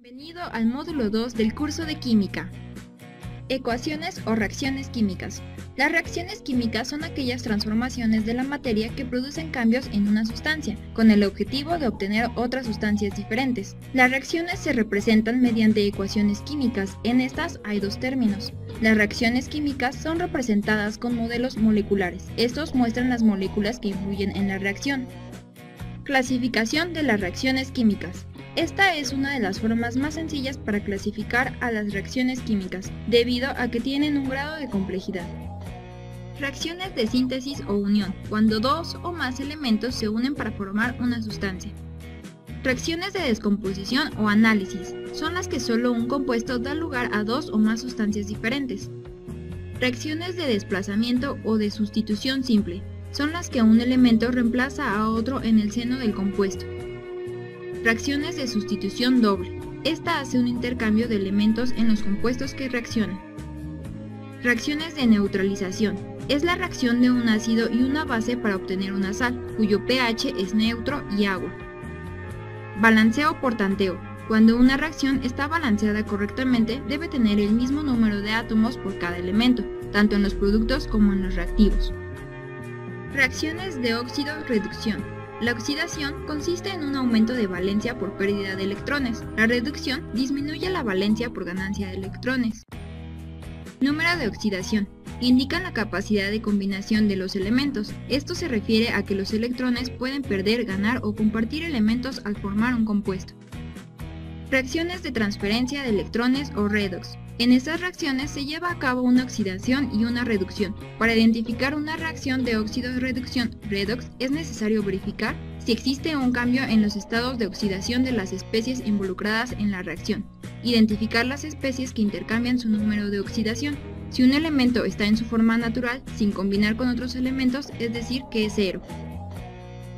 Bienvenido al módulo 2 del curso de Química. Ecuaciones o reacciones químicas. Las reacciones químicas son aquellas transformaciones de la materia que producen cambios en una sustancia, con el objetivo de obtener otras sustancias diferentes. Las reacciones se representan mediante ecuaciones químicas. En estas hay dos términos. Las reacciones químicas son representadas con modelos moleculares. Estos muestran las moléculas que influyen en la reacción. Clasificación de las reacciones químicas. Esta es una de las formas más sencillas para clasificar a las reacciones químicas, debido a que tienen un grado de complejidad. Reacciones de síntesis o unión, cuando dos o más elementos se unen para formar una sustancia. Reacciones de descomposición o análisis, son las que solo un compuesto da lugar a dos o más sustancias diferentes. Reacciones de desplazamiento o de sustitución simple, son las que un elemento reemplaza a otro en el seno del compuesto. Reacciones de sustitución doble. Esta hace un intercambio de elementos en los compuestos que reaccionan. Reacciones de neutralización. Es la reacción de un ácido y una base para obtener una sal, cuyo pH es neutro y agua. Balanceo por tanteo. Cuando una reacción está balanceada correctamente, debe tener el mismo número de átomos por cada elemento, tanto en los productos como en los reactivos. Reacciones de óxido-reducción. La oxidación consiste en un aumento de valencia por pérdida de electrones. La reducción disminuye la valencia por ganancia de electrones. Número de oxidación. Indican la capacidad de combinación de los elementos. Esto se refiere a que los electrones pueden perder, ganar o compartir elementos al formar un compuesto. Reacciones de transferencia de electrones o redox. En estas reacciones se lleva a cabo una oxidación y una reducción. Para identificar una reacción de óxido-reducción redox es necesario verificar si existe un cambio en los estados de oxidación de las especies involucradas en la reacción. Identificar las especies que intercambian su número de oxidación. Si un elemento está en su forma natural, sin combinar con otros elementos, es decir que es cero.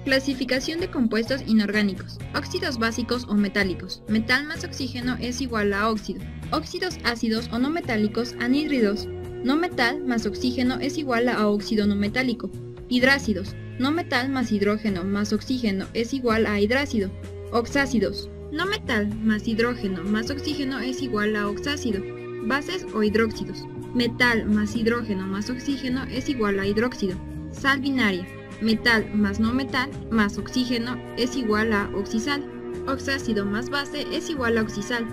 Clasificación de compuestos inorgánicos. Óxidos básicos o metálicos. Metal más oxígeno es igual a óxido. Óxidos ácidos o no metálicos anhídridos. No metal más oxígeno es igual a óxido no metálico. Hidrácidos. No metal más hidrógeno más oxígeno es igual a hidrácido. Oxácidos. No metal más hidrógeno más oxígeno es igual a oxácido. Bases o hidróxidos. Metal más hidrógeno más oxígeno es igual a hidróxido. Sal binaria. Metal más no metal más oxígeno es igual a oxisal. Oxácido más base es igual a oxisal.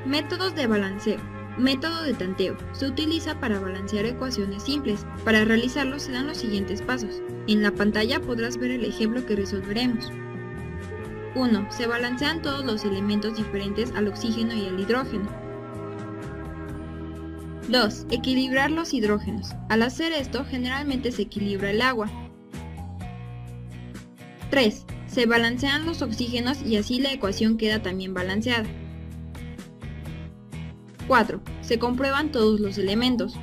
Métodos de balanceo. Método de tanteo. Se utiliza para balancear ecuaciones simples. Para realizarlo se dan los siguientes pasos. En la pantalla podrás ver el ejemplo que resolveremos. 1. Se balancean todos los elementos diferentes al oxígeno y al hidrógeno. 2. Equilibrar los hidrógenos. Al hacer esto, generalmente se equilibra el agua. 3. Se balancean los oxígenos y así la ecuación queda también balanceada. 4. Se comprueban todos los elementos.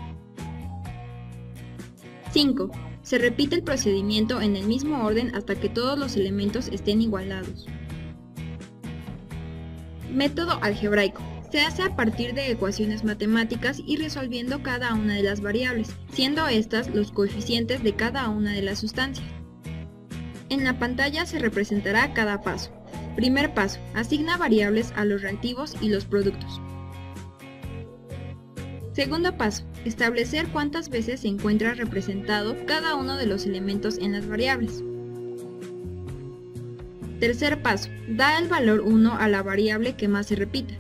5. Se repite el procedimiento en el mismo orden hasta que todos los elementos estén igualados. Método algebraico. Se hace a partir de ecuaciones matemáticas y resolviendo cada una de las variables, siendo estas los coeficientes de cada una de las sustancias. En la pantalla se representará cada paso. Primer paso. Asigna variables a los reactivos y los productos. Segundo paso. Establecer cuántas veces se encuentra representado cada uno de los elementos en las variables. Tercer paso. Da el valor 1 a la variable que más se repita.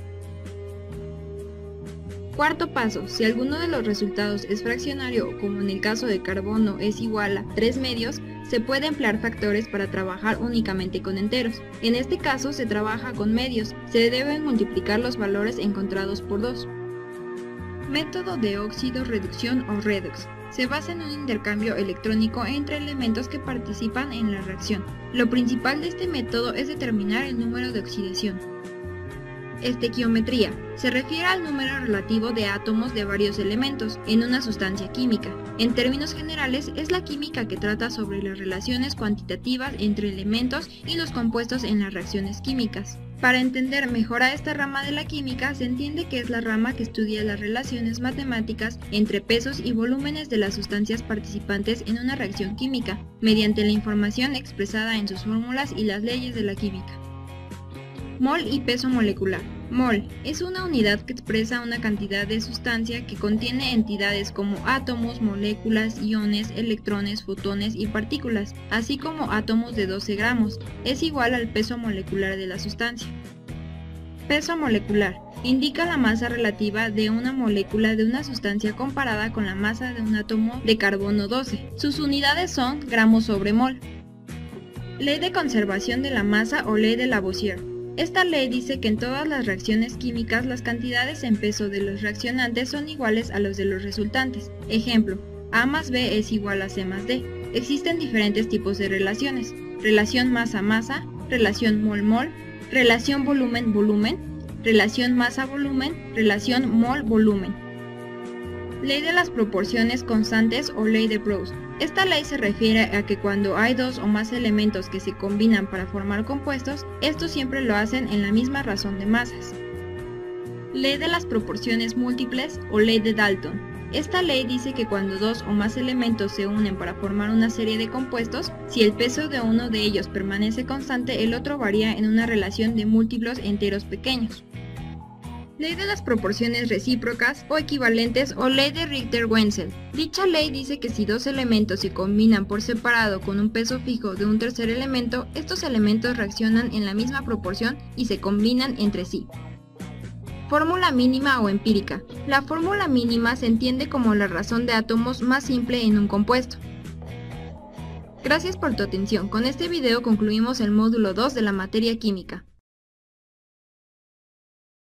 Cuarto paso. Si alguno de los resultados es fraccionario, como en el caso de carbono es igual a 3 medios, se puede emplear factores para trabajar únicamente con enteros. En este caso se trabaja con medios, se deben multiplicar los valores encontrados por 2. Método de óxido-reducción o redox. Se basa en un intercambio electrónico entre elementos que participan en la reacción. Lo principal de este método es determinar el número de oxidación. Estequiometría. Se refiere al número relativo de átomos de varios elementos en una sustancia química. En términos generales, es la química que trata sobre las relaciones cuantitativas entre elementos y los compuestos en las reacciones químicas. Para entender mejor a esta rama de la química, se entiende que es la rama que estudia las relaciones matemáticas entre pesos y volúmenes de las sustancias participantes en una reacción química, mediante la información expresada en sus fórmulas y las leyes de la química. Mol y peso molecular. Mol es una unidad que expresa una cantidad de sustancia que contiene entidades como átomos, moléculas, iones, electrones, fotones y partículas, así como átomos de 12 gramos. Es igual al peso molecular de la sustancia. Peso molecular indica la masa relativa de una molécula de una sustancia comparada con la masa de un átomo de carbono 12. Sus unidades son gramos sobre mol. Ley de conservación de la masa o ley de Lavoisier. Esta ley dice que en todas las reacciones químicas las cantidades en peso de los reaccionantes son iguales a los de los resultantes. Ejemplo, A más B es igual a C más D. Existen diferentes tipos de relaciones: relación masa-masa, relación mol-mol, relación volumen-volumen, relación masa-volumen, relación mol-volumen. Ley de las proporciones constantes o ley de Proust. Esta ley se refiere a que cuando hay dos o más elementos que se combinan para formar compuestos, estos siempre lo hacen en la misma razón de masas. Ley de las proporciones múltiples o ley de Dalton. Esta ley dice que cuando dos o más elementos se unen para formar una serie de compuestos, si el peso de uno de ellos permanece constante, el otro varía en una relación de múltiplos enteros pequeños. Ley de las proporciones recíprocas o equivalentes o ley de Richter-Wenzel. Dicha ley dice que si dos elementos se combinan por separado con un peso fijo de un tercer elemento, estos elementos reaccionan en la misma proporción y se combinan entre sí. Fórmula mínima o empírica. La fórmula mínima se entiende como la razón de átomos más simple en un compuesto. Gracias por tu atención. Con este video concluimos el módulo 2 de la materia química.